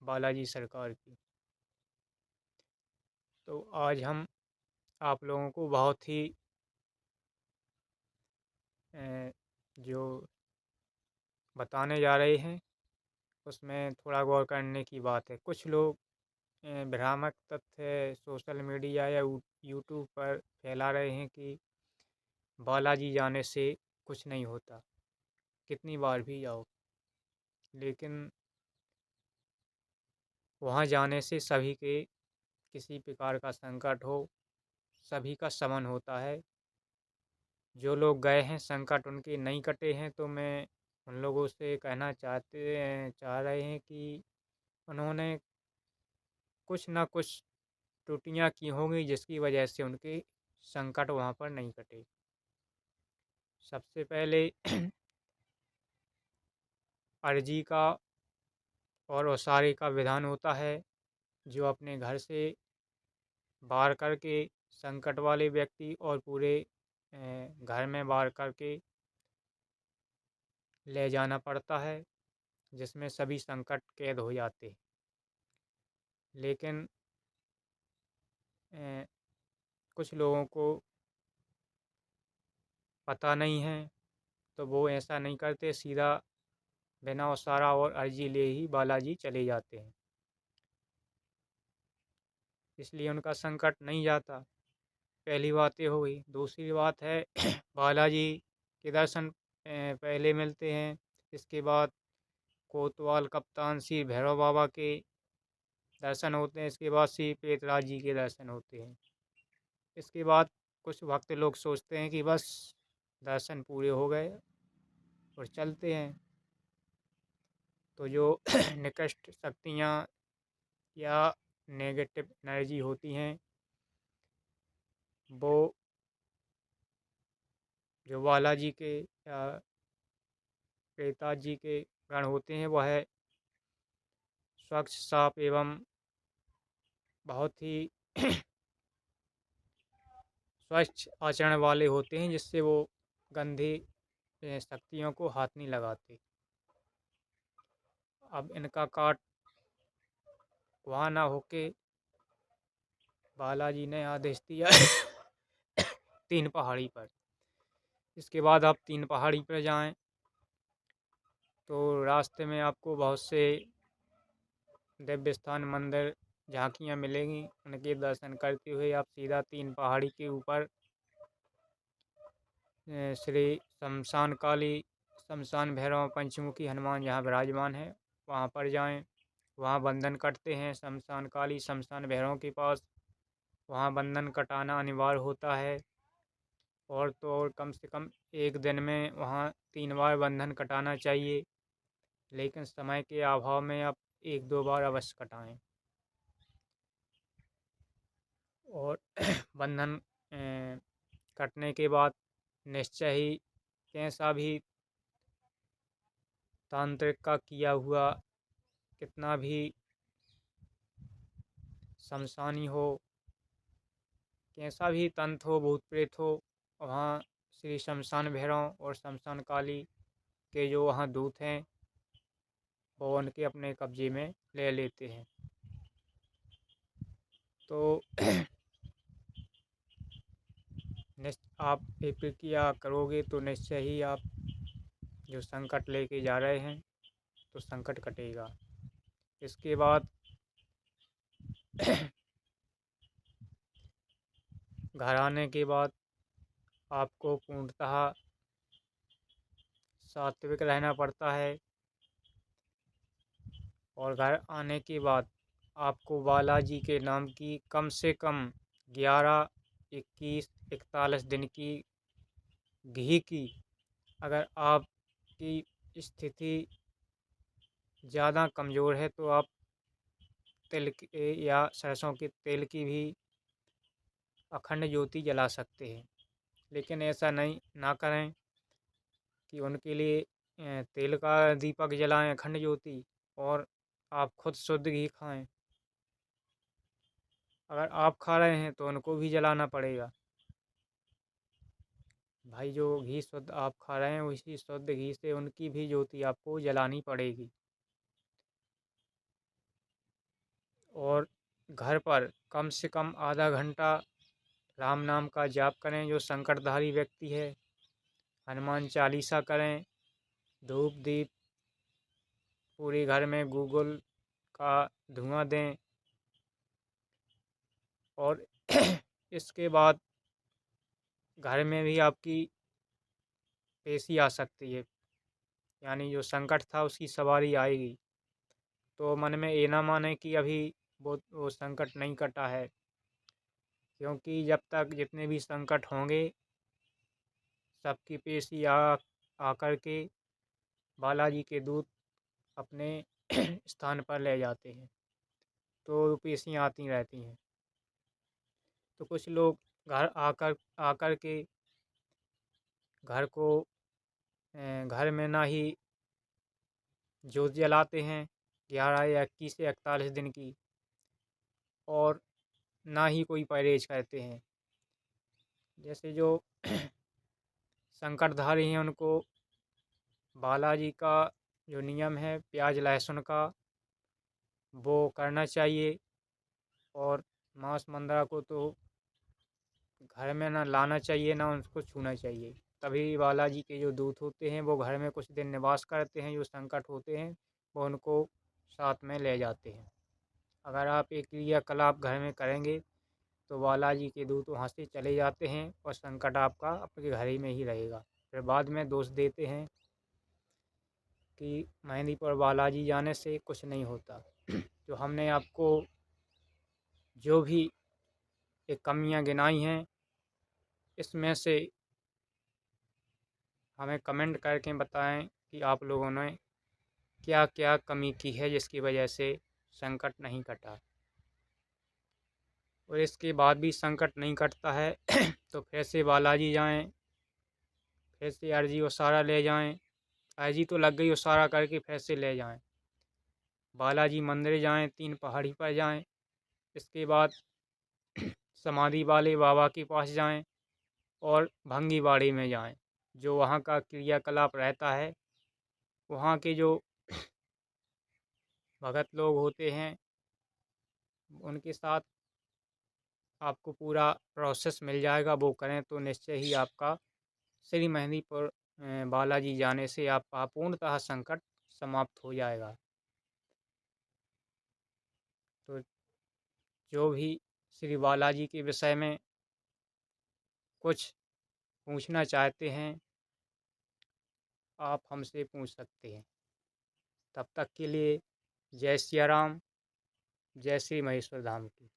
बालाजी सरकार की। तो आज हम आप लोगों को बहुत ही अ, जो बताने जा रहे हैं उसमें थोड़ा गौर करने की बात है। कुछ लोग भ्रामक तथ्य सोशल मीडिया या यूट्यूब पर फैला रहे हैं कि बालाजी जाने से कुछ नहीं होता, कितनी बार भी जाओ। लेकिन वहाँ जाने से सभी के किसी प्रकार का संकट हो, सभी का शमन होता है। जो लोग गए हैं संकट उनके नहीं कटे हैं, तो मैं उन लोगों से कहना चाह रहे हैं कि उन्होंने कुछ ना कुछ त्रुटियां की होंगी जिसकी वजह से उनके संकट वहाँ पर नहीं कटे। सबसे पहले अर्जी का और ओसारे का विधान होता है। जो अपने घर से बाहर करके संकट वाले व्यक्ति और पूरे घर में बाहर करके ले जाना पड़ता है, जिसमें सभी संकट कैद हो जाते हैं। लेकिन अ, कुछ लोगों को पता नहीं है, तो वो ऐसा नहीं करते, सीधा बिना ओसारा और अर्जी ले ही बालाजी चले जाते हैं। इसलिए उनका संकट नहीं जाता। पहली बात ये हो गई। दूसरी बात है बालाजी के दर्शन पहले मिलते हैं। इसके बाद कोतवाल कप्तान श्री भैरव बाबा के दर्शन होते हैं। इसके बाद श्री पेतराज जी के दर्शन होते हैं। इसके बाद कुछ भक्त लोग सोचते हैं कि बस दर्शन पूरे हो गए और चलते हैं। तो जो निकृष्ट शक्तियाँ या नेगेटिव एनर्जी होती हैं, वो जो बालाजी के या प्रेताज जी के गण होते हैं, वह स्वच्छ साफ एवं बहुत ही स्वच्छ आचरण वाले होते हैं, जिससे वो गंदी शक्तियों को हाथ नहीं लगाते। अब इनका काट वहाँ ना होके बालाजी ने आदेश दिया तीन पहाड़ी पर। इसके बाद आप तीन पहाड़ी पर जाएं तो रास्ते में आपको बहुत से दिव्य स्थान, मंदिर, झांकियाँ मिलेंगी। उनके दर्शन करते हुए आप सीधा तीन पहाड़ी के ऊपर श्री शमशान काली, शमशान भैरव, पंचमुखी हनुमान जहाँ विराजमान है, वहाँ पर जाएं। वहाँ बंधन कटते हैं शमशान काली, शमशान भैरव के पास। वहाँ बंधन कटाना अनिवार्य होता है। और तो और कम से कम एक दिन में वहाँ 3 बार बंधन कटाना चाहिए। लेकिन समय के अभाव में आप 1-2 बार अवश्य कटाएं। और बंधन कटने के बाद निश्चय ही कैसा भी तांत्रिक का किया हुआ, कितना भी शमशानी हो, कैसा भी तंत्र हो, भूत प्रेत हो, वहाँ श्री शमशान भैरव और शमशान काली के जो वहाँ दूत हैं, वो उनके अपने कब्जे में ले लेते हैं। तो आप ये प्रक्रिया करोगे तो निश्चय ही आप जो संकट लेके जा रहे हैं तो संकट कटेगा। इसके बाद घर आने के बाद आपको पूर्णतः सात्विक रहना पड़ता है। और घर आने के बाद आपको बालाजी के नाम की कम से कम 11, 21, 41 दिन की घी की, अगर आपकी स्थिति ज़्यादा कमज़ोर है तो आप तिल या सरसों के तेल की भी अखंड ज्योति जला सकते हैं। लेकिन ऐसा नहीं ना करें कि उनके लिए तेल का दीपक जलाएं, अखंड ज्योति, और आप खुद शुद्ध घी खाएं। अगर आप खा रहे हैं तो उनको भी जलाना पड़ेगा। भाई जो घी शुद्ध आप खा रहे हैं उसी शुद्ध घी से उनकी भी ज्योति आपको जलानी पड़ेगी। और घर पर कम से कम आधा घंटा राम नाम का जाप करें। जो संकटधारी व्यक्ति है, हनुमान चालीसा करें, धूप दीप पूरे घर में गूगल का धुआं दें। और इसके बाद घर में भी आपकी पेशी आ सकती है, यानी जो संकट था उसकी सवारी आएगी। तो मन में ये ना माने कि अभी वो संकट नहीं कटा है, क्योंकि जब तक जितने भी संकट होंगे सबकी पेशी आकर के बालाजी के दूत अपने स्थान पर ले जाते हैं। तो पेशियाँ आती रहती हैं। तो कुछ लोग घर आकर आकर के घर को घर में ना ही ज्योत जलाते हैं 11 या 21 या 41 दिन की, और ना ही कोई परहेज करते हैं। जैसे जो संकटधारी हैं उनको बालाजी का जो नियम है प्याज लहसुन का, वो करना चाहिए। और मांस मंद्रा को तो घर में ना लाना चाहिए, ना उसको छूना चाहिए। तभी बालाजी के जो दूत होते हैं वो घर में कुछ दिन निवास करते हैं। जो संकट होते हैं वो उनको साथ में ले जाते हैं। अगर आप एक क्रियाकलाप घर में करेंगे तो बालाजी के दूत वहाँ से चले जाते हैं और संकट आपका आपके घर ही में ही रहेगा। फिर बाद में दोष देते हैं कि मेहंदीपुर बालाजी जाने से कुछ नहीं होता। जो हमने आपको जो भी ये कमियां गिनाई हैं, इसमें से हमें कमेंट करके बताएं कि आप लोगों ने क्या क्या कमी की है जिसकी वजह से संकट नहीं कटा। और इसके बाद भी संकट नहीं कटता है तो फिर से बालाजी जाएं, फिर से अर्जी उसारा ले जाएं। अर्जी तो लग गई, उसारा करके फिर से ले जाएं। बालाजी मंदिर जाएं, 3 पहाड़ी पर जाएं। इसके बाद समाधि वाले बाबा के पास जाएं और भंगीवाड़ी में जाएं। जो वहाँ का क्रियाकलाप रहता है, वहाँ के जो भगत लोग होते हैं उनके साथ आपको पूरा प्रोसेस मिल जाएगा। वो करें तो निश्चय ही आपका श्री मेहंदीपुर बालाजी जाने से आपका पूर्णतः संकट समाप्त हो जाएगा। तो जो भी श्री बालाजी के विषय में कुछ पूछना चाहते हैं आप हमसे पूछ सकते हैं। तब तक के लिए जय सिया राम, जय श्री महेश्वर धाम की।